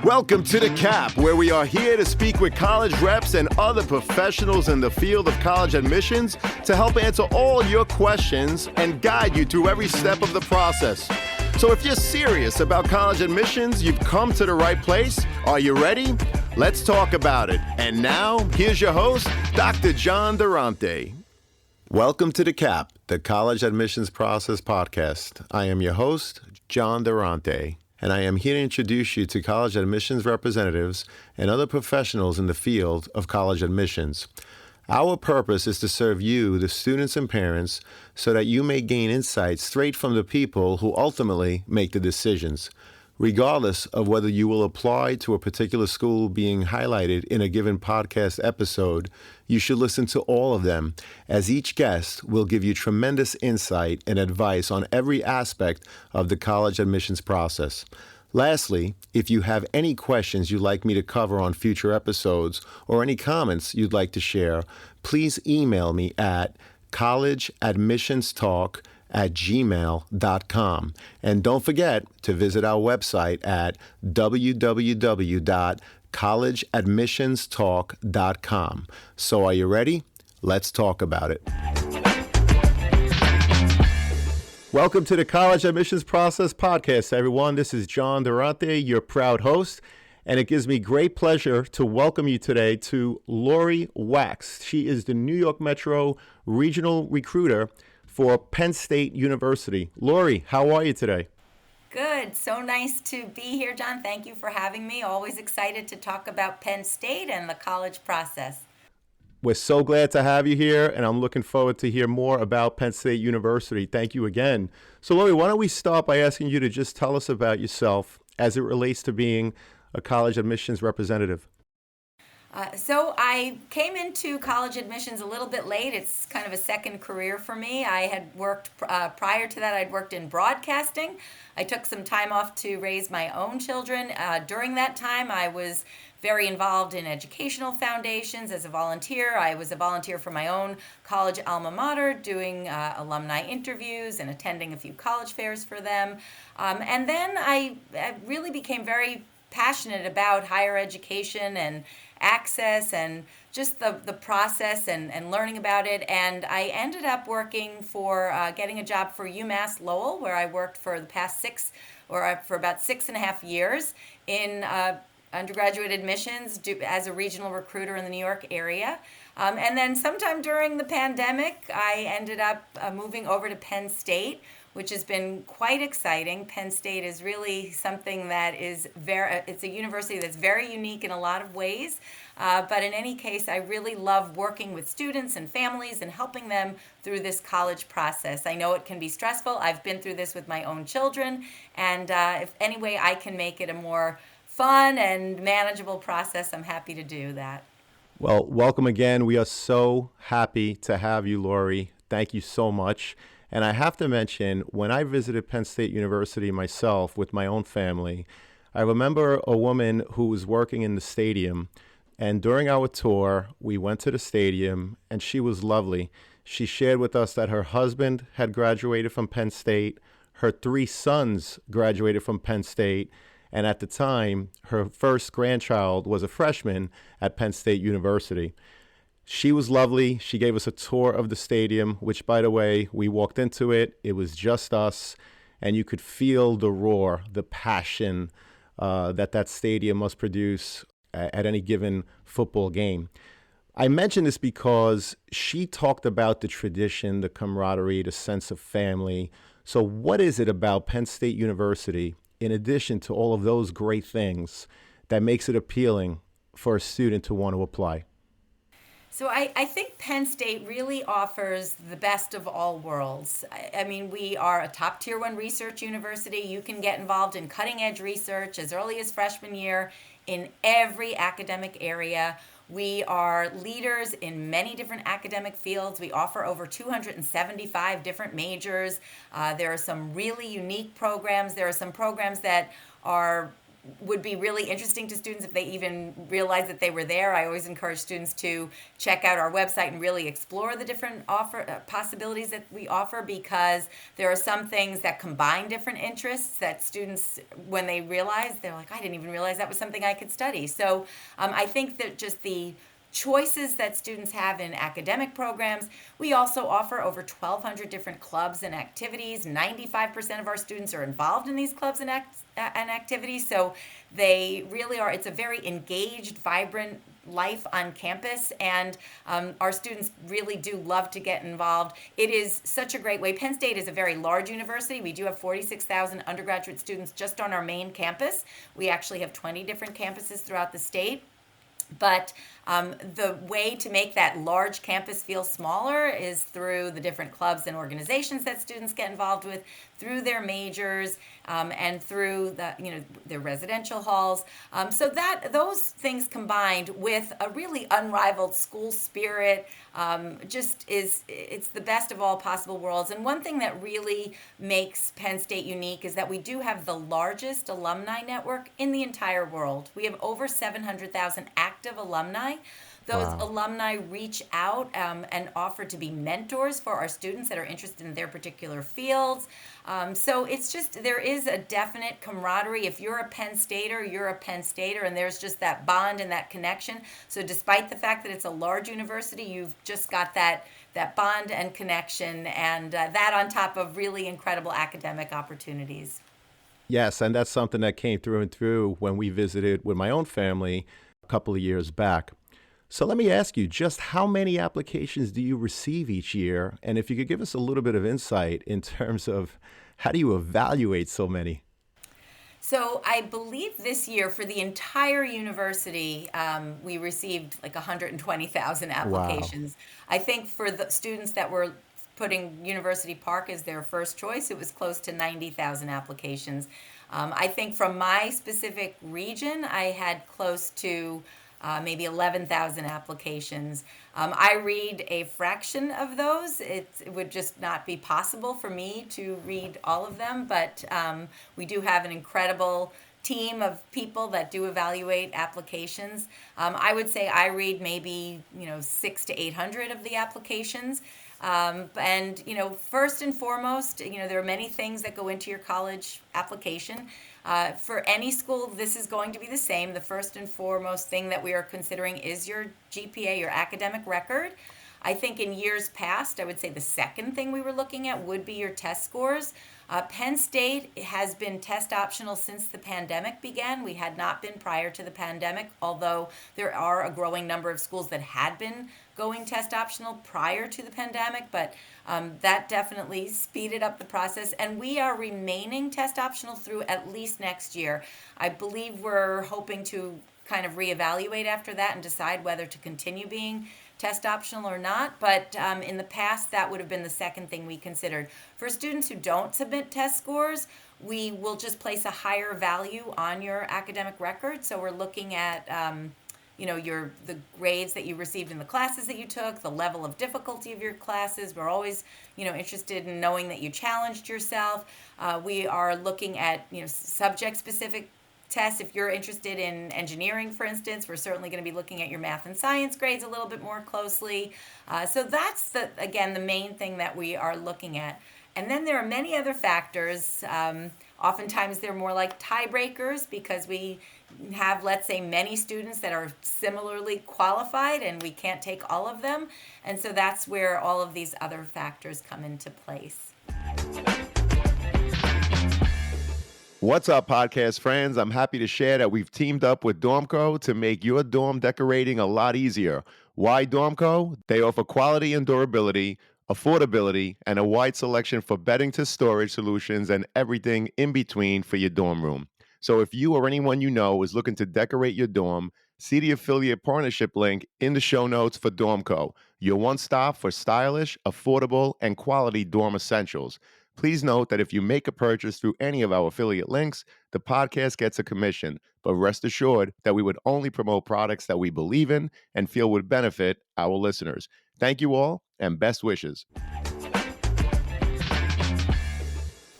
Welcome to The Cap, where we are here to speak with college reps and other professionals in the field of college admissions to help answer all your questions and guide you through every step of the process. So if you're serious about college admissions, you've come to the right place. Are you ready? Let's talk about it. And now, here's your host, Dr. John Durante. Welcome to The Cap, the College Admissions Process Podcast. I am your host, John Durante, and I am here to introduce you to college admissions representatives and other professionals in the field of college admissions. Our purpose is to serve you, the students and parents, so that you may gain insights straight from the people who ultimately make the decisions. Regardless of whether you will apply to a particular school being highlighted in a given podcast episode, you should listen to all of them, as each guest will give you tremendous insight and advice on every aspect of the college admissions process. Lastly, if you have any questions you'd like me to cover on future episodes or any comments you'd like to share, please email me at collegeadmissionstalk@gmail.com. And don't forget to visit our website at www.collegeadmissionstalk.com. So are you ready? Let's talk about it. Welcome to the College Admissions Process Podcast, everyone. This is John Durante, your proud host, and it gives me great pleasure to welcome you today to Laurie Wax. She is the New York Metro Regional Recruiter for Penn State University. Laurie, how are you today? Good. So nice to be here, John. Thank you for having me. Always excited to talk about Penn State and the college process. We're so glad to have you here, and I'm looking forward to hear more about Penn State University. Thank you again. So, Laurie, why don't we start by asking you to just tell us about yourself as it relates to being a college admissions representative? So I came into college admissions a little bit late. It's kind of a second career for me. I had worked, prior to that, I'd worked in broadcasting. I took some time off to raise my own children. During that time, I was very involved in educational foundations as a volunteer. I was a volunteer for my own college alma mater, doing alumni interviews and attending a few college fairs for them. And then I really became very passionate about higher education and access and just the process and learning about it. And I ended up working for getting a job for UMass Lowell, where I worked for the past for about 6.5 years in undergraduate admissions as a regional recruiter in the New York area. And then sometime during the pandemic, I ended up moving over to Penn State, which has been quite exciting. Penn State is really something that is it's a university that's very unique in a lot of ways. But in any case, I really love working with students and families and helping them through this college process. I know it can be stressful. I've been through this with my own children. And if any way I can make it a more fun and manageable process, I'm happy to do that. Well, welcome again. We are so happy to have you, Laurie. Thank you so much. And I have to mention, when I visited Penn State University myself with my own family, I remember a woman who was working in the stadium. And during our tour, we went to the stadium, and she was lovely. She shared with us that her husband had graduated from Penn State, her 3 sons graduated from Penn State, and at the time, her first grandchild was a freshman at Penn State University. She was lovely. She gave us a tour of the stadium, which, by the way, we walked into it. It was just us, and you could feel the roar, the passion that stadium must produce at any given football game. I mention this because she talked about the tradition, the camaraderie, the sense of family. So what is it about Penn State University, in addition to all of those great things, that makes it appealing for a student to want to apply? So I think Penn State really offers the best of all worlds. I mean, we are a top tier 1 research university. You can get involved in cutting edge research as early as freshman year in every academic area. We are leaders in many different academic fields. We offer over 275 different majors. There are some really unique programs. There are some programs that are would be really interesting to students if they even realize that they were there. I always encourage students to check out our website and really explore the different possibilities that we offer, because there are some things that combine different interests that students, when they realize, they're like, I didn't even realize that was something I could study. So I think that just the choices that students have in academic programs. We also offer over 1,200 different clubs and activities. 95% of our students are involved in these clubs and activities. So they really are, it's a very engaged, vibrant life on campus, and our students really do love to get involved. It is such a great way. Penn State is a very large university. We do have 46,000 undergraduate students just on our main campus. We actually have 20 different campuses throughout the state. But the way to make that large campus feel smaller is through the different clubs and organizations that students get involved with, through their majors, and through their residential halls. So that those things combined with a really unrivaled school spirit, it's the best of all possible worlds. And one thing that really makes Penn State unique is that we do have the largest alumni network in the entire world. We have over 700,000 active alumni. Those Wow. alumni reach out and offer to be mentors for our students that are interested in their particular fields. So it's just, there is a definite camaraderie. If you're a Penn Stater, you're a Penn Stater, and there's just that bond and that connection. So despite the fact that it's a large university, you've just got that bond and connection, and that on top of really incredible academic opportunities. Yes, and that's something that came through and through when we visited with my own family a couple of years back. So let me ask you, just how many applications do you receive each year? And if you could give us a little bit of insight in terms of how do you evaluate so many? So I believe this year for the entire university, we received like 120,000 Wow. applications. I think for the students that were putting University Park as their first choice, it was close to 90,000 applications. I think from my specific region, I had close to maybe 11,000 applications. I read a fraction of those. It would just not be possible for me to read all of them, but we do have an incredible team of people that do evaluate applications. I would say I read maybe 600 to 800 of the applications. And first and foremost, there are many things that go into your college application. For any school, this is going to be the same. The first and foremost thing that we are considering is your GPA, your academic record. I think in years past, I would say the second thing we were looking at would be your test scores. Penn State has been test optional since the pandemic began. We had not been prior to the pandemic, although there are a growing number of schools that had been going test optional prior to the pandemic, but that definitely speeded up the process. And we are remaining test optional through at least next year. I believe we're hoping to kind of reevaluate after that and decide whether to continue being test optional or not, but in the past that would have been the second thing we considered. For students who don't submit test scores, we will just place a higher value on your academic record. So we're looking at the grades that you received in the classes that you took, the level of difficulty of your classes. We're always interested in knowing that you challenged yourself. We are looking at subject specific tests. If you're interested in engineering, for instance, we're certainly going to be looking at your math and science grades a little bit more closely. So that's the main thing that we are looking at. And then there are many other factors. Oftentimes they're more like tiebreakers because we have, let's say, many students that are similarly qualified and we can't take all of them. And so that's where all of these other factors come into place. What's up, podcast friends? I'm happy to share that we've teamed up with Dormco to make your dorm decorating a lot easier. Why Dormco? They offer quality and durability, affordability, and a wide selection for bedding to storage solutions and everything in between for your dorm room. So if you or anyone you know is looking to decorate your dorm, see the affiliate partnership link in the show notes for Dormco, your one-stop for stylish, affordable, and quality dorm essentials. Please note that if you make a purchase through any of our affiliate links, the podcast gets a commission, but rest assured that we would only promote products that we believe in and feel would benefit our listeners. Thank you all, and best wishes.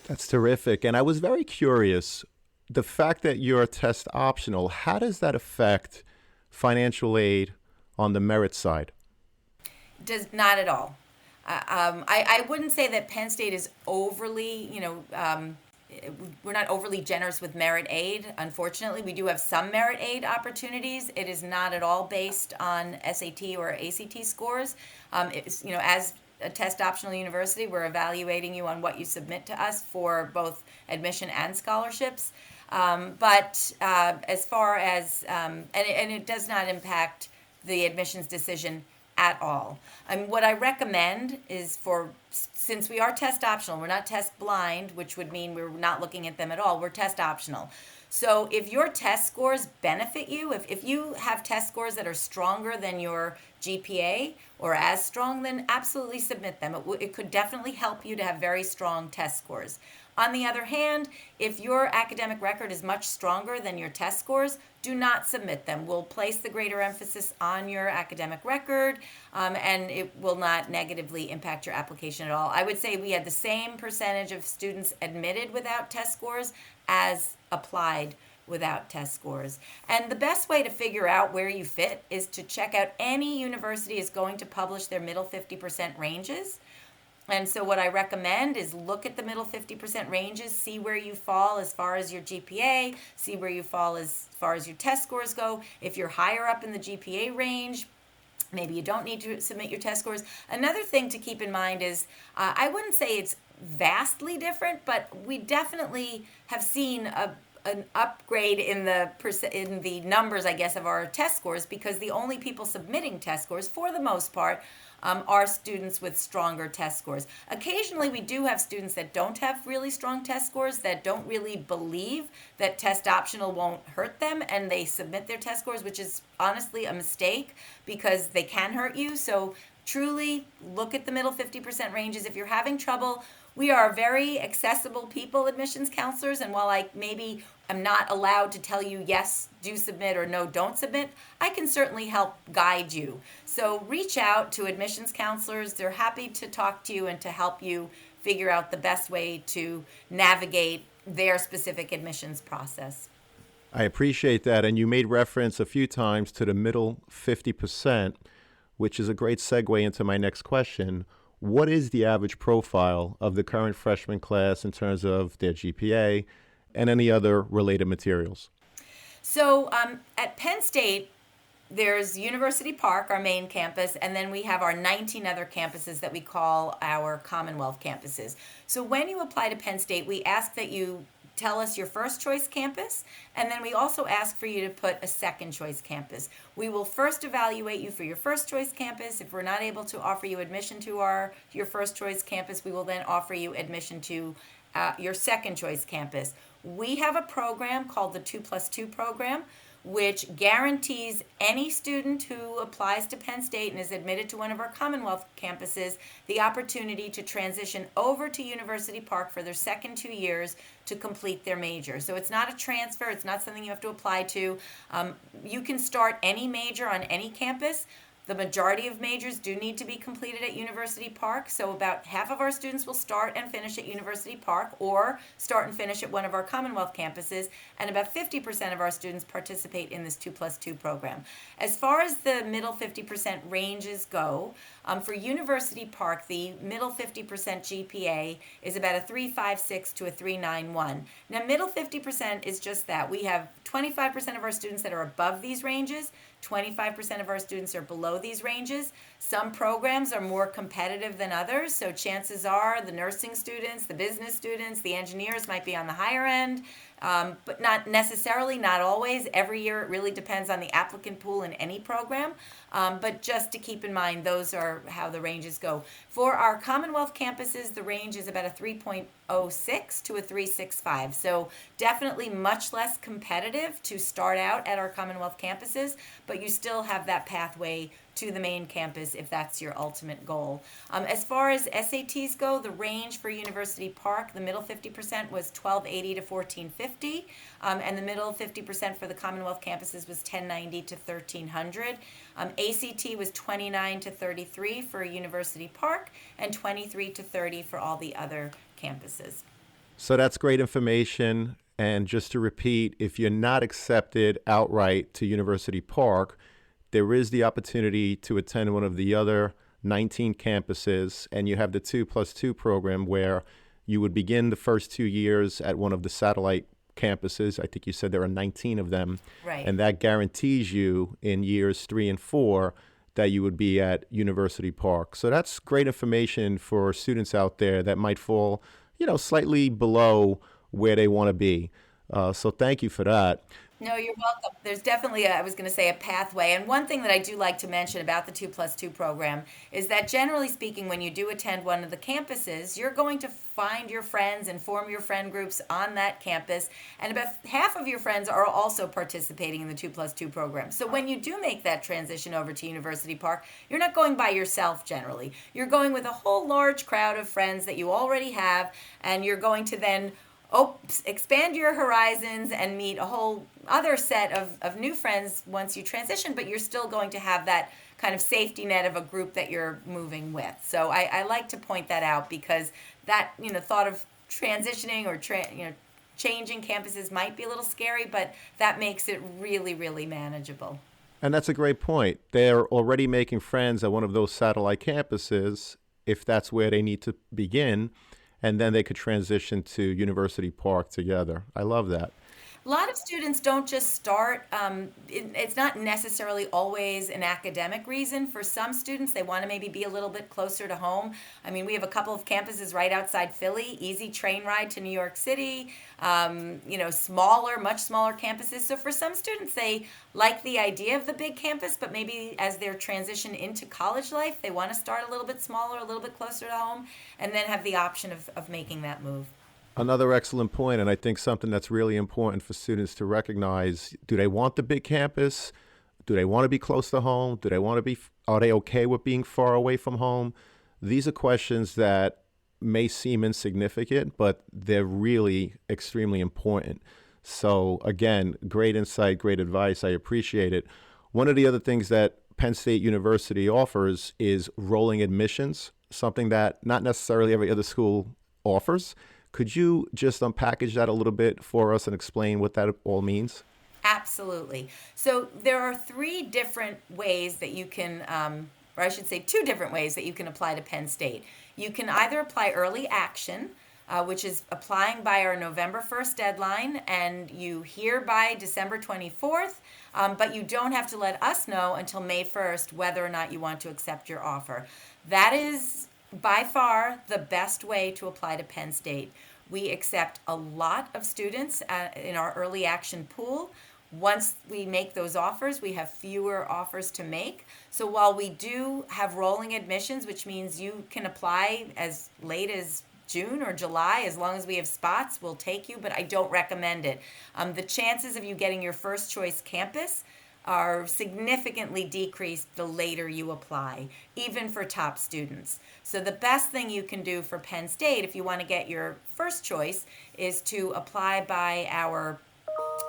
That's terrific. And I was very curious, the fact that you're test optional, how does that affect financial aid on the merit side? Does not at all. I wouldn't say that Penn State is overly, we're not overly generous with merit aid. Unfortunately, we do have some merit aid opportunities. It is not at all based on SAT or ACT scores. As a test optional university, we're evaluating you on what you submit to us for both admission and scholarships. But as far as, and it does not impact the admissions decision at all. What I recommend is since we are test optional, we're not test blind, which would mean we're not looking at them at all, we're test optional. So if your test scores benefit you, if you have test scores that are stronger than your GPA or as strong, then absolutely submit them. It could definitely help you to have very strong test scores. On the other hand, if your academic record is much stronger than your test scores, do not submit them. We'll place the greater emphasis on your academic record, and it will not negatively impact your application at all. I would say we had the same percentage of students admitted without test scores as applied without test scores. And the best way to figure out where you fit is to check out any university is going to publish their middle 50% ranges. And so what I recommend is look at the middle 50% ranges, see where you fall as far as your GPA, see where you fall as far as your test scores go. If you're higher up in the GPA range, maybe you don't need to submit your test scores. Another thing to keep in mind is I wouldn't say it's vastly different, but we definitely have seen an upgrade in the numbers, I guess, of our test scores, because the only people submitting test scores, for the most part, are students with stronger test scores. Occasionally, we do have students that don't have really strong test scores, that don't really believe that test optional won't hurt them, and they submit their test scores, which is honestly a mistake because they can hurt you. So truly look at the middle 50% ranges. If you're having trouble, we are very accessible people, admissions counselors, and while I'm not allowed to tell you yes, do submit, or no, don't submit, I can certainly help guide you. So reach out to admissions counselors. They're happy to talk to you and to help you figure out the best way to navigate their specific admissions process. I appreciate that. And you made reference a few times to the middle 50%, which is a great segue into my next question. What is the average profile of the current freshman class in terms of their GPA and any other related materials? So at Penn State, there's University Park, our main campus, and then we have our 19 other campuses that we call our Commonwealth campuses. So when you apply to Penn State, we ask that you tell us your first choice campus, and then we also ask for you to put a second choice campus. We will first evaluate you for your first choice campus. If we're not able to offer you admission to your first choice campus, we will then offer you admission to your second choice campus. We have a program called the 2+2 program, which guarantees any student who applies to Penn State and is admitted to one of our Commonwealth campuses the opportunity to transition over to University Park for their second 2 years to complete their major. So it's not a transfer, it's not something you have to apply to. You can start any major on any campus. The majority of majors do need to be completed at University Park, so about half of our students will start and finish at University Park or start and finish at one of our Commonwealth campuses, and about 50% of our students participate in this 2+2 program. As far as the middle 50% ranges go, for University Park, the middle 50% GPA is about a 3.56 to a 3.91. Now, middle 50% is just that. We have 25% of our students that are above these ranges, 25% of our students are below these ranges. Some programs are more competitive than others, so chances are the nursing students, the business students, the engineers might be on the higher end, but not necessarily, not always. Every year it really depends on the applicant pool in any program, but just to keep in mind, those are how the ranges go. For our Commonwealth campuses, the range is about a 3.06 to a 3.65, so definitely much less competitive to start out at our Commonwealth campuses, but you still have that pathway to the main campus if that's your ultimate goal. As far as SATs go, the range for University Park, the middle 50% was 1280 to 1450, and the middle 50% for the Commonwealth campuses was 1090 to 1300. ACT was 29 to 33 for University Park and 23 to 30 for all the other campuses. So that's great information. And just to repeat, if you're not accepted outright to University Park, there is the opportunity to attend one of the other 19 campuses, and you have the 2+2 program where you would begin the first 2 years at one of the satellite campuses. I think you said there are 19 of them. Right. And that guarantees you in years 3 and 4 that you would be at University Park. So that's great information for students out there that might fall, slightly below where they want to be. So thank you for that. No, you're welcome. There's definitely, I was going to say, a pathway. And one thing that I do like to mention about the 2+2 program is that generally speaking, when you do attend one of the campuses, you're going to find your friends and form your friend groups on that campus. And about half of your friends are also participating in the 2+2 program. So when you do make that transition over to University Park, you're not going by yourself generally. You're going with a whole large crowd of friends that you already have, and you're going to then expand your horizons and meet a whole other set of new friends once you transition, but you're still going to have that kind of safety net of a group that you're moving with. So I like to point that out because that, thought of transitioning or changing campuses might be a little scary, but that makes it really, really manageable. And that's a great point. They're already making friends at one of those satellite campuses if that's where they need to begin, and then they could transition to University Park together. I love that. A lot of students don't just start, it's not necessarily always an academic reason. For some students, they want to maybe be a little bit closer to home. I mean, we have a couple of campuses right outside Philly, easy train ride to New York City, much smaller campuses. So for some students, they like the idea of the big campus, but maybe as their transition into college life, they want to start a little bit smaller, a little bit closer to home, and then have the option of making that move. Another excellent point, and I think something that's really important for students to recognize: do they want the big campus? Do they want to be close to home? Are they okay with being far away from home? These are questions that may seem insignificant, but they're really extremely important. So again, great insight, great advice. I appreciate it. One of the other things that Penn State University offers is rolling admissions, something that not necessarily every other school offers. Could you just unpackage that a little bit for us and explain what that all means? Absolutely. So there are three different ways that you can, or I should say 2 different ways that you can apply to Penn State. You can either apply early action, which is applying by our November 1st deadline, and you hear by December 24th, but you don't have to let us know until May 1st whether or not you want to accept your offer. That is by far the best way to apply to Penn State. We accept a lot of students in our early action pool. Once we make those offers, we have fewer offers to make. So while we do have rolling admissions, which means you can apply as late as June or July, as long as we have spots, we'll take you, but I don't recommend it. The chances of you getting your first choice campus are significantly decreased the later you apply, even for top students. So the best thing you can do for Penn State, if you want to get your first choice, is to apply by our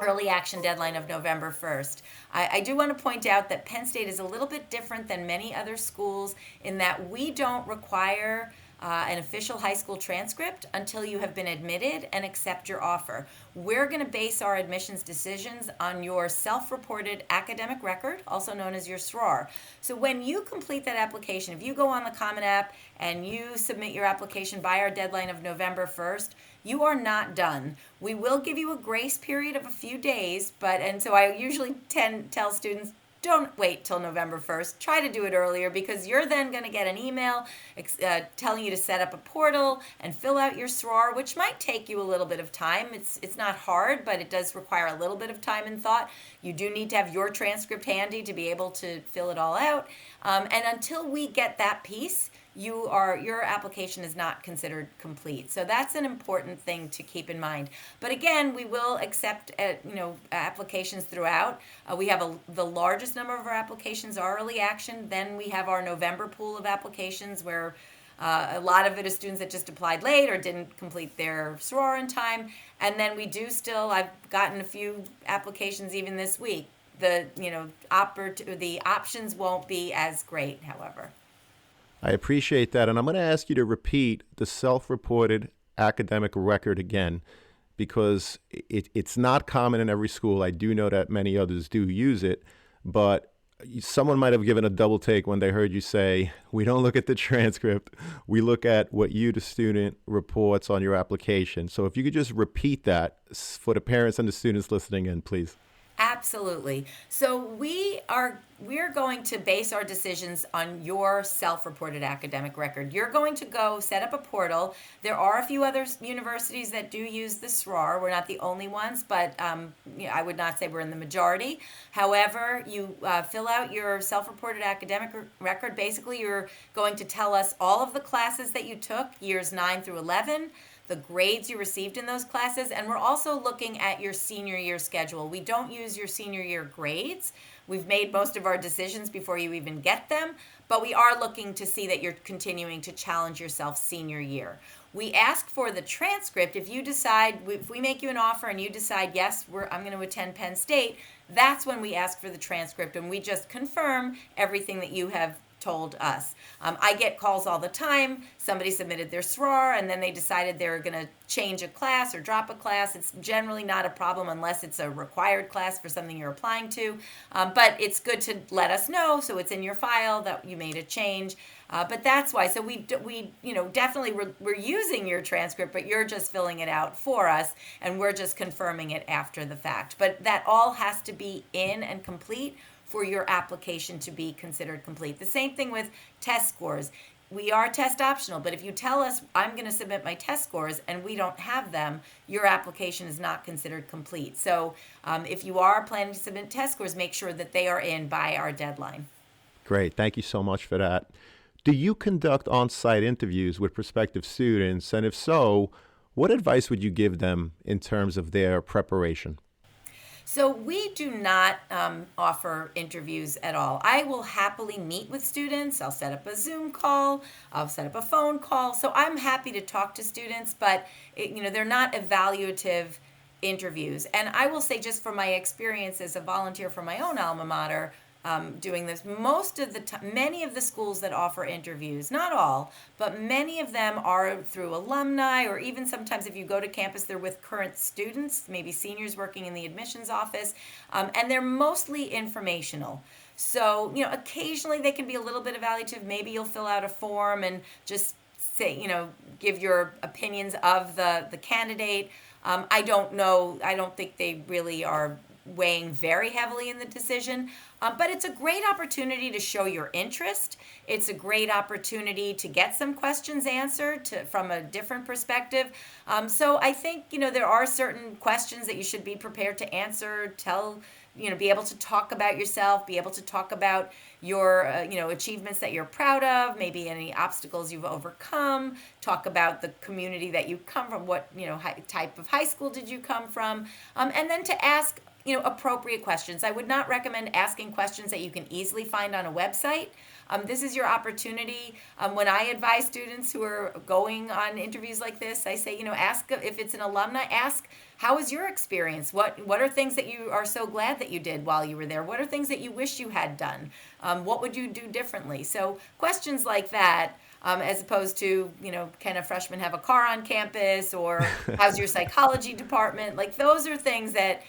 early action deadline of November 1st. I do want to point out that Penn State is a little bit different than many other schools in that we don't require an official high school transcript until you have been admitted and accept your offer. We're going to base our admissions decisions on your self-reported academic record, also known as your SRAR. So when you complete that application, if you go on the Common App and you submit your application by our deadline of November 1st, you are not done. We will give you a grace period of a few days, and so I usually tell students, don't wait till November 1st. Try to do it earlier because you're then going to get an email telling you to set up a portal and fill out your SRAR, which might take you a little bit of time. It's not hard, but it does require a little bit of time and thought. You do need to have your transcript handy to be able to fill it all out. And until we get that piece, your application is not considered complete. So that's an important thing to keep in mind. But again, we will accept applications throughout. We have the largest number of our applications are early action. Then we have our November pool of applications where a lot of it is students that just applied late or didn't complete their SRAR in time. And then we do I've gotten a few applications even this week. The options won't be as great, however. I appreciate that. And I'm going to ask you to repeat the self-reported academic record again, because it's not common in every school. I do know that many others do use it, but someone might have given a double take when they heard you say, we don't look at the transcript, we look at what you, the student, reports on your application. So if you could just repeat that for the parents and the students listening in, please. Absolutely. So we're going to base our decisions on your self-reported academic record. You're going to go set up a portal. There are a few other universities that do use the SRAR. We're not the only ones, but I would not say we're in the majority. However, you fill out your self-reported academic record. Basically, you're going to tell us all of the classes that you took, years 9 through 11, the grades you received in those classes, and we're also looking at your senior year schedule. We don't use your senior year grades. We've made most of our decisions before you even get them, but we are looking to see that you're continuing to challenge yourself senior year. We ask for the transcript. If you decide, if we make you an offer and you decide, yes, I'm going to attend Penn State, that's when we ask for the transcript, and we just confirm everything that you have told us. I get calls all the time. Somebody submitted their SRAR and then they decided they were going to change a class or drop a class. It's generally not a problem unless it's a required class for something you're applying to. But it's good to let us know so it's in your file that you made a change. But that's why. So we definitely we're using your transcript, but you're just filling it out for us, and we're just confirming it after the fact. But that all has to be in and complete for your application to be considered complete. The same thing with test scores. We are test optional, but if you tell us, I'm going to submit my test scores and we don't have them, your application is not considered complete. So if you are planning to submit test scores, make sure that they are in by our deadline. Great. Thank you so much for that. Do you conduct on-site interviews with prospective students? And if so, what advice would you give them in terms of their preparation? So we do not offer interviews at all. I will happily meet with students. I'll set up a Zoom call. I'll set up a phone call. So I'm happy to talk to students, but they're not evaluative interviews. And I will say, just from my experience as a volunteer for my own alma mater, doing this, most of the time, many of the schools that offer interviews, not all, but many of them are through alumni, or even sometimes if you go to campus, they're with current students, maybe seniors working in the admissions office, and they're mostly informational. So, occasionally they can be a little bit evaluative. Maybe you'll fill out a form and just say, give your opinions of the candidate. I don't know. I don't think they really are weighing very heavily in the decision. But it's a great opportunity to show your interest. It's a great opportunity to get some questions answered from a different perspective. So I think, there are certain questions that you should be prepared to answer, be able to talk about yourself, be able to talk about your, achievements that you're proud of, maybe any obstacles you've overcome, talk about the community that you come from, what, type of high school did you come from, and then to ask appropriate questions. I would not recommend asking questions that you can easily find on a website. This is your opportunity. When I advise students who are going on interviews like this, I say, ask if it's an alumni, ask, how was your experience? What are things that you are so glad that you did while you were there? What are things that you wish you had done? What would you do differently? So questions like that, as opposed to, can a freshman have a car on campus, or how's your psychology department? Like, those are things that,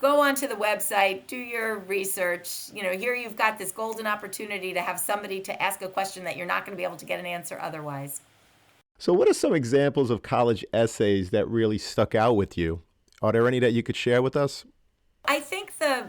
go onto the website, do your research. Here you've got this golden opportunity to have somebody to ask a question that you're not going to be able to get an answer otherwise. So what are some examples of college essays that really stuck out with you? Are there any that you could share with us? I think the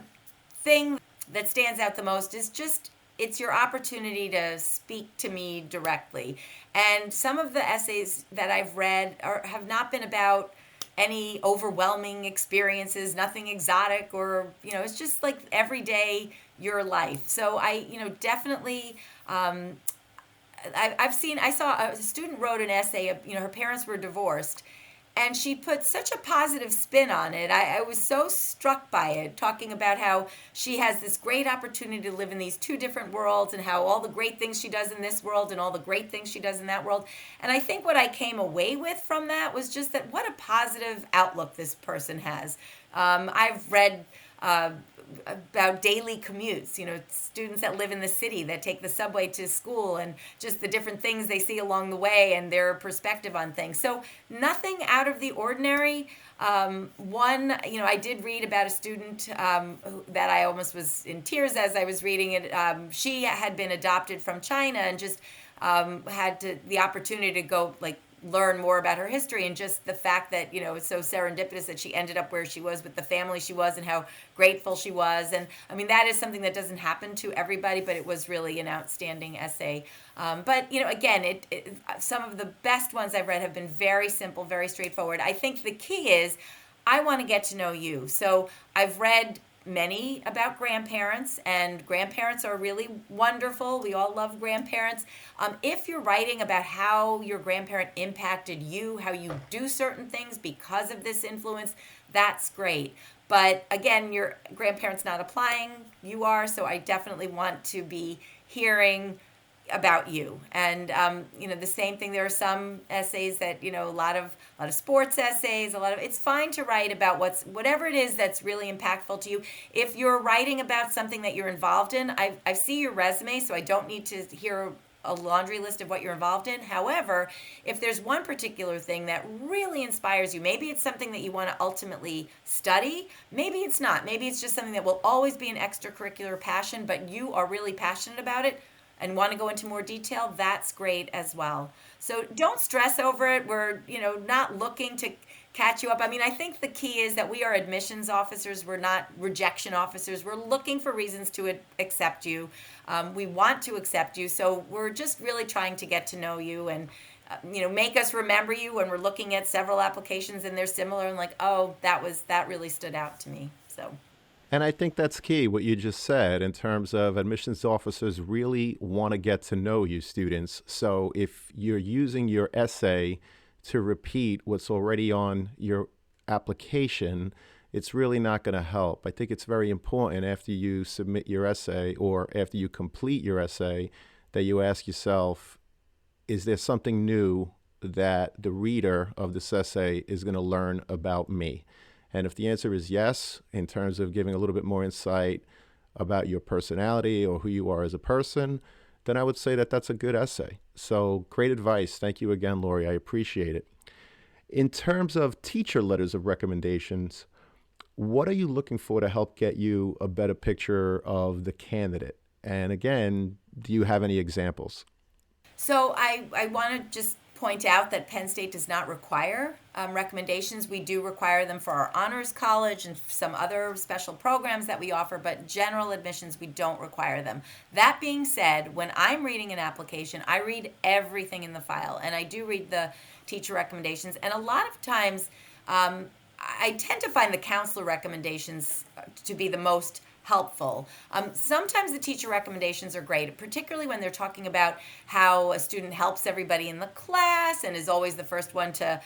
thing that stands out the most is just, it's your opportunity to speak to me directly. And some of the essays that I've read have not been about any overwhelming experiences, nothing exotic, or, it's just like everyday your life. So I, definitely, I saw a student wrote an essay of, her parents were divorced, and she put such a positive spin on it. I was so struck by it, talking about how she has this great opportunity to live in these two different worlds, and how all the great things she does in this world and all the great things she does in that world. And I think what I came away with from that was just that what a positive outlook this person has. I've read about daily commutes, students that live in the city that take the subway to school and just the different things they see along the way and their perspective on things. So nothing out of the ordinary. I did read about a student that I almost was in tears as I was reading it. She had been adopted from China and just the opportunity to go learn more about her history, and just the fact that it's so serendipitous that she ended up where she was with the family she was and how grateful she was. And I mean, that is something that doesn't happen to everybody, but it was really an outstanding essay. But again, some of the best ones I've read have been very simple, very straightforward. I think the key is I want to get to know you. So I've read many about grandparents, and grandparents are really wonderful. We all love grandparents. If you're writing about how your grandparent impacted you, how you do certain things because of this influence, that's great. But again, your grandparent's not applying, you are, so I definitely want to be hearing about you. And the same thing, there are some essays that a lot of sports essays, it's fine to write about whatever it is that's really impactful to you. If you're writing about something that you're involved in, I see your resume, so I don't need to hear a laundry list of what you're involved in. However, if there's one particular thing that really inspires you, maybe it's something that you want to ultimately study, maybe it's not, maybe it's just something that will always be an extracurricular passion, but you are really passionate about it and want to go into more detail, that's great as well. So don't stress over it. We're, not looking to catch you up. I mean, I think the key is that we are admissions officers. We're not rejection officers. We're looking for reasons to accept you. We want to accept you. So we're just really trying to get to know you and, make us remember you when we're looking at several applications and they're similar and oh, that really stood out to me. So. And I think that's key, what you just said, in terms of admissions officers really want to get to know you, students. So if you're using your essay to repeat what's already on your application, it's really not going to help. I think it's very important after you submit your essay or after you complete your essay that you ask yourself, is there something new that the reader of this essay is going to learn about me? And if the answer is yes, in terms of giving a little bit more insight about your personality or who you are as a person, then I would say that that's a good essay. So great advice. Thank you again, Laurie. I appreciate it. In terms of teacher letters of recommendations, what are you looking for to help get you a better picture of the candidate? And again, do you have any examples? So I want to just point out that Penn State does not require recommendations. We do require them for our honors college and some other special programs that we offer, but general admissions, we don't require them. That being said, when I'm reading an application, I read everything in the file, and I do read the teacher recommendations, and a lot of times I tend to find the counselor recommendations to be the most helpful. Sometimes the teacher recommendations are great, particularly when they're talking about how a student helps everybody in the class and is always the first one to,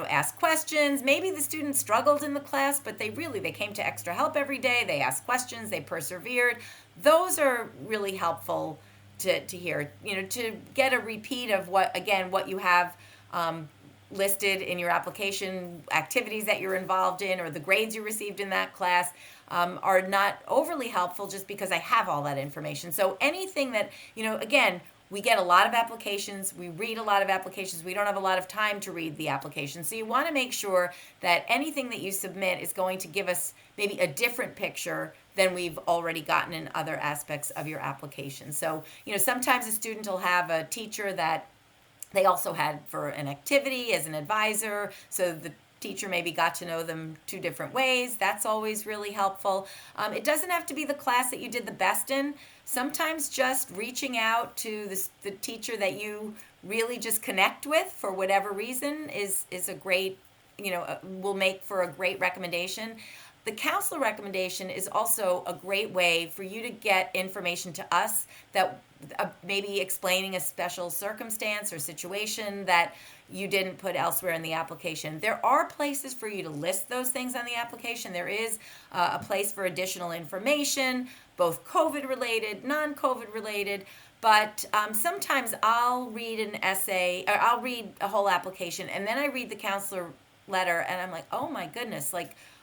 ask questions. Maybe the student struggled in the class, but they came to extra help every day. They asked questions, they persevered. Those are really helpful to hear, to get a repeat of what you have listed in your application, activities that you're involved in, or the grades you received in that class are not overly helpful just because I have all that information. So anything that, again, we get a lot of applications, we read a lot of applications, we don't have a lot of time to read the application. So you want to make sure that anything that you submit is going to give us maybe a different picture than we've already gotten in other aspects of your application. So, sometimes a student will have a teacher that they also had for an activity as an advisor, so the teacher maybe got to know them two different ways. That's always really helpful. It doesn't have to be the class that you did the best in. Sometimes just reaching out to the teacher that you really just connect with for whatever reason is a great, will make for a great recommendation. The counselor recommendation is also a great way for you to get information to us that maybe explaining a special circumstance or situation that you didn't put elsewhere in the application. There are places for you to list those things on the application. There is a place for additional information, both COVID related, non-COVID related. But sometimes I'll read an essay, or I'll read a whole application, and then I read the counselor letter, and I'm like, oh my goodness,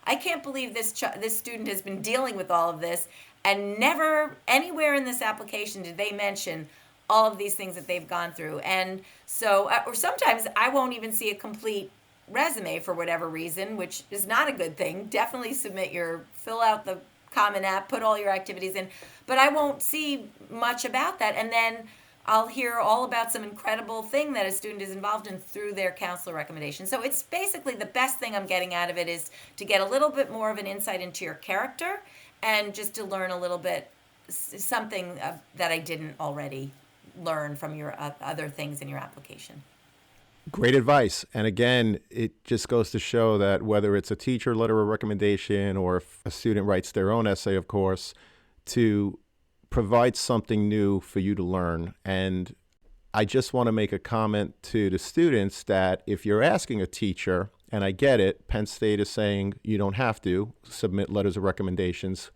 I can't believe this student has been dealing with all of this, and never anywhere in this application did they mention all of these things that they've gone through. And so, or sometimes I won't even see a complete resume for whatever reason, which is not a good thing. Definitely fill out the Common App, put all your activities in, but I won't see much about that. And then I'll hear all about some incredible thing that a student is involved in through their counselor recommendation. So it's basically the best thing I'm getting out of it is to get a little bit more of an insight into your character and just to learn a little bit something that I didn't already learn from your other things in your application. Great advice. And again, it just goes to show that whether it's a teacher letter of recommendation or if a student writes their own essay, of course, to provide something new for you to learn. And I just want to make a comment to the students that if you're asking a teacher, and I get it, Penn State is saying you don't have to submit letters of recommendations,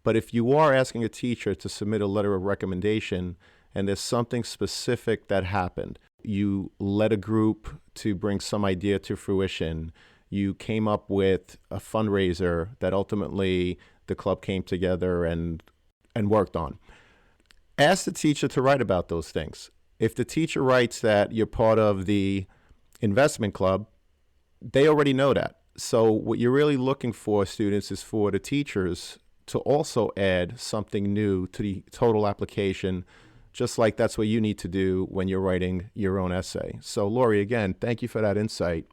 but if you are asking a teacher to submit a letter of recommendation and there's something specific that happened, you led a group to bring some idea to fruition, you came up with a fundraiser that ultimately the club came together and worked on. Ask the teacher to write about those things. If the teacher writes that you're part of the investment club, they already know that. So what you're really looking for, students, is for the teachers to also add something new to the total application, just like that's what you need to do when you're writing your own essay. So Laurie, again, thank you for that insight.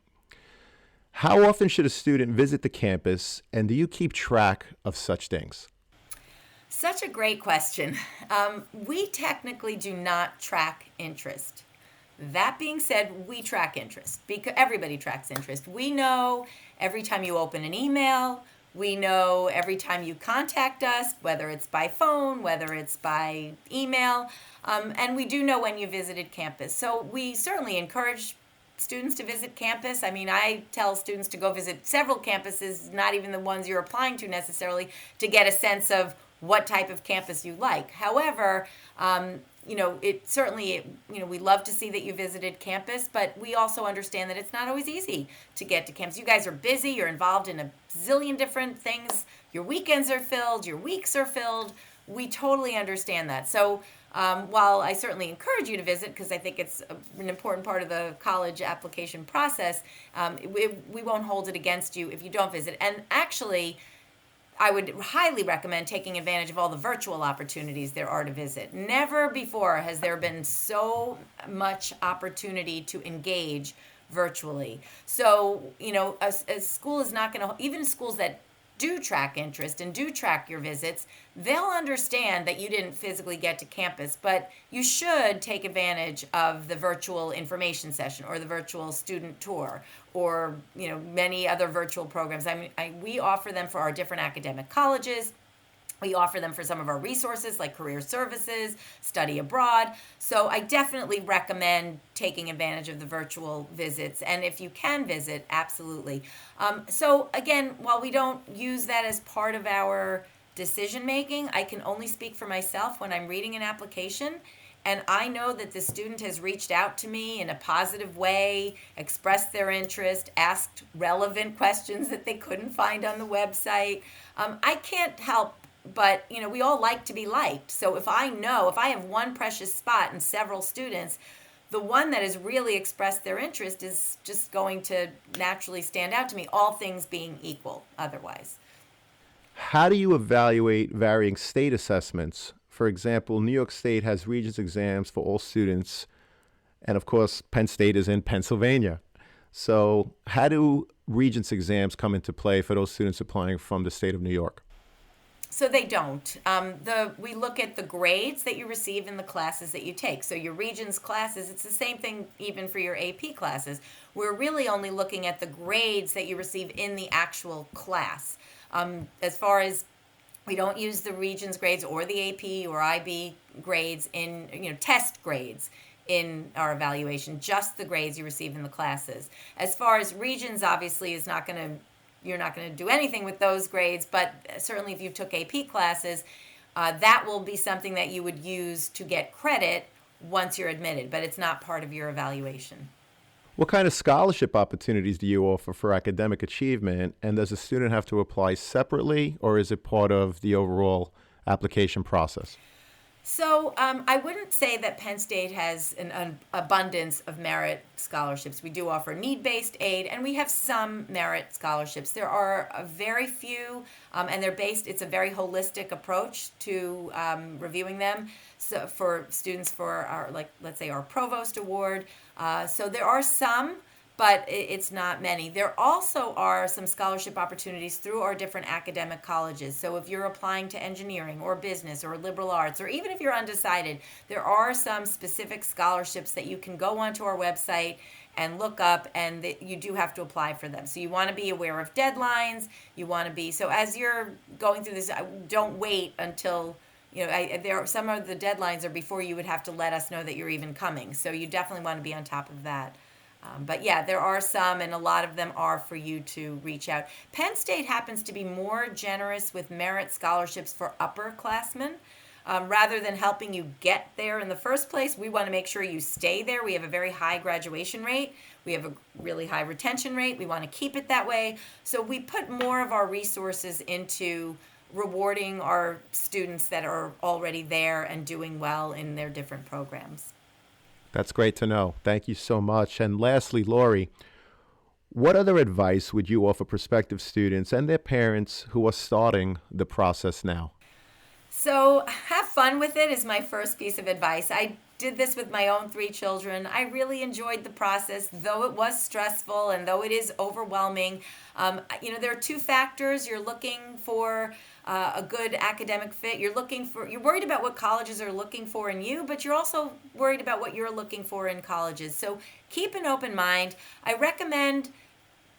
How often should a student visit the campus, and do you keep track of such things? Such a great question. We technically do not track interest. That being said, we track interest because everybody tracks interest. We know every time you open an email, we know every time you contact us, whether it's by phone, whether it's by email, and we do know when you visited campus. So we certainly encourage students to visit campus. I mean, I tell students to go visit several campuses, not even the ones you're applying to necessarily, to get a sense of what type of campus you like. However, we love to see that you visited campus, but we also understand that it's not always easy to get to campus. You guys are busy, you're involved in a zillion different things, your weekends are filled, your weeks are filled. We totally understand that. So while I certainly encourage you to visit, because I think it's an important part of the college application process, we won't hold it against you if you don't visit. And actually, I would highly recommend taking advantage of all the virtual opportunities there are to visit. Never before has there been so much opportunity to engage virtually. So, a school is not going to, even schools that do track interest and do track your visits, they'll understand that you didn't physically get to campus, but you should take advantage of the virtual information session or the virtual student tour or many other virtual programs. We offer them for our different academic colleges. We offer them for some of our resources like career services, study abroad. So I definitely recommend taking advantage of the virtual visits. And if you can visit, absolutely. So again, while we don't use that as part of our decision making, I can only speak for myself when I'm reading an application. And I know that the student has reached out to me in a positive way, expressed their interest, asked relevant questions that they couldn't find on the website. I can't help but we all like to be liked. So if I have one precious spot in several students, the one that has really expressed their interest is just going to naturally stand out to me, all things being equal otherwise. How do you evaluate varying state assessments? For example, New York State has Regents exams for all students, and of course, Penn State is in Pennsylvania. So how do Regents exams come into play for those students applying from the state of New York? So they don't. We look at the grades that you receive in the classes that you take. So your Regents classes, it's the same thing even for your AP classes. We're really only looking at the grades that you receive in the actual class. As far as we don't use the Regents grades or the AP or IB grades in, test grades in our evaluation, just the grades you receive in the classes. As far as Regents, obviously, you're not going to do anything with those grades, but certainly if you took AP classes, that will be something that you would use to get credit once you're admitted, but it's not part of your evaluation. What kind of scholarship opportunities do you offer for academic achievement? And does a student have to apply separately, or is it part of the overall application process? So I wouldn't say that Penn State has an abundance of merit scholarships. We do offer need-based aid, and we have some merit scholarships. There are a very few, and it's a very holistic approach to reviewing them. So for students for our, let's say our Provost Award. So there are some, but it's not many. There also are some scholarship opportunities through our different academic colleges. So if you're applying to engineering or business or liberal arts, or even if you're undecided, there are some specific scholarships that you can go onto our website and look up, and you do have to apply for them. So you want to be aware of deadlines. So as you're going through this, don't wait until, some of the deadlines are before you would have to let us know that you're even coming. So you definitely want to be on top of that. But yeah, there are some, and a lot of them are for you to reach out. Penn State happens to be more generous with merit scholarships for upperclassmen. Rather than helping you get there in the first place, we want to make sure you stay there. We have a very high graduation rate. We have a really high retention rate. We want to keep it that way. So we put more of our resources into rewarding our students that are already there and doing well in their different programs. That's great to know. Thank you so much. And lastly, Laurie, what other advice would you offer prospective students and their parents who are starting the process now? So have fun with it is my first piece of advice. I did this with my own 3 children. I really enjoyed the process, though it was stressful and though it is overwhelming. There are 2 factors. You're looking for a good academic fit. You're worried about what colleges are looking for in you, but you're also worried about what you're looking for in colleges. So keep an open mind. I recommend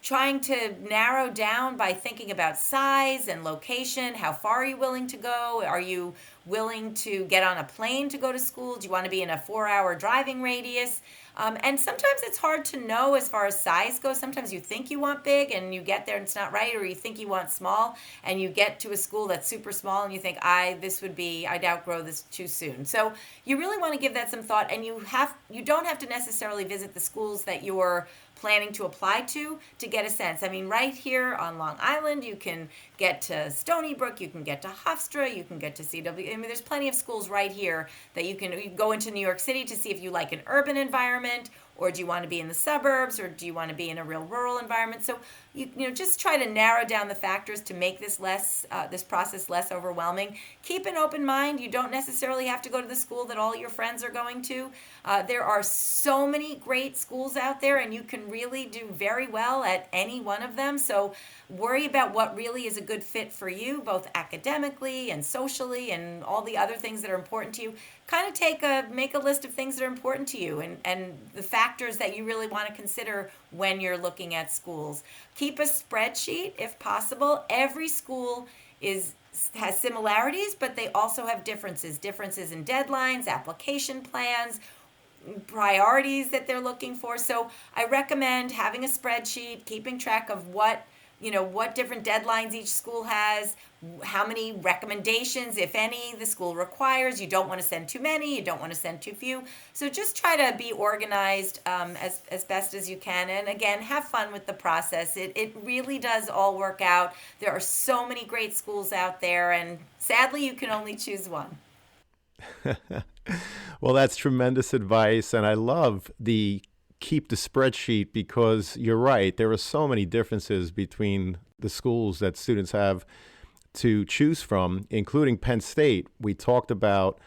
trying to narrow down by thinking about size and location. How far are you willing to go? Are you willing to get on a plane to go to school? Do you want to be in a 4-hour driving radius? And sometimes it's hard to know as far as size goes. Sometimes you think you want big and you get there and it's not right, or you think you want small and you get to a school that's super small and you think, I'd outgrow this too soon. So you really want to give that some thought, and you don't have to necessarily visit the schools that you're planning to apply to get a sense. I mean, right here on Long Island, you can get to Stony Brook, you can get to Hofstra, you can get to CW. I mean, there's plenty of schools right here that you can go into New York City to see if you like an urban environment, or do you want to be in the suburbs, or do you want to be in a real rural environment? So just try to narrow down the factors to make this process less overwhelming. Keep an open mind. You don't necessarily have to go to the school that all your friends are going to. There are so many great schools out there, and you can really do very well at any one of them. So worry about what really is a good fit for you, both academically and socially and all the other things that are important to you. Kind of make a list of things that are important to you and the factors that you really want to consider when you're looking at schools. Keep a spreadsheet if possible. Every school has similarities, but they also have differences in deadlines, application plans, priorities that they're looking for. So I recommend having a spreadsheet, keeping track of what different deadlines each school has, how many recommendations, if any, the school requires. You don't want to send too many, you don't want to send too few. So just try to be organized as best as you can. And again, have fun with the process. It really does all work out. There are so many great schools out there, and sadly, you can only choose one. Well, that's tremendous advice. And I love keep the spreadsheet, because you're right. There are so many differences between the schools that students have to choose from, including Penn State. We talked about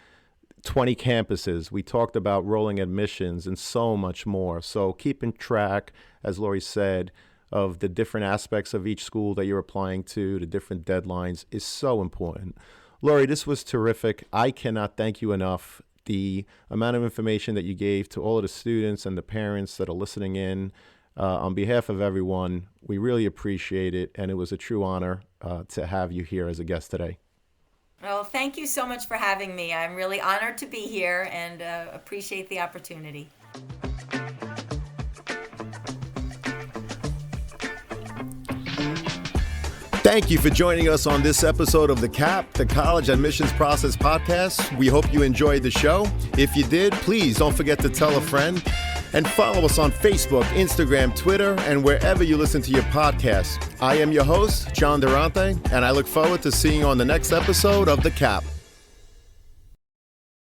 20 campuses. We talked about rolling admissions and so much more. So keeping track, as Laurie said, of the different aspects of each school that you're applying to, the different deadlines, is so important. Laurie, this was terrific. I cannot thank you enough. The amount of information that you gave to all of the students and the parents that are listening in, on behalf of everyone, we really appreciate it, and it was a true honor to have you here as a guest today. Well, thank you so much for having me. I'm really honored to be here and appreciate the opportunity. Thank you for joining us on this episode of the CAP, the College Admissions Process Podcast. We hope you enjoyed the show. If you did, please don't forget to tell a friend. And follow us on Facebook, Instagram, Twitter, and wherever you listen to your podcasts. I am your host, John Durante, and I look forward to seeing you on the next episode of The Cap.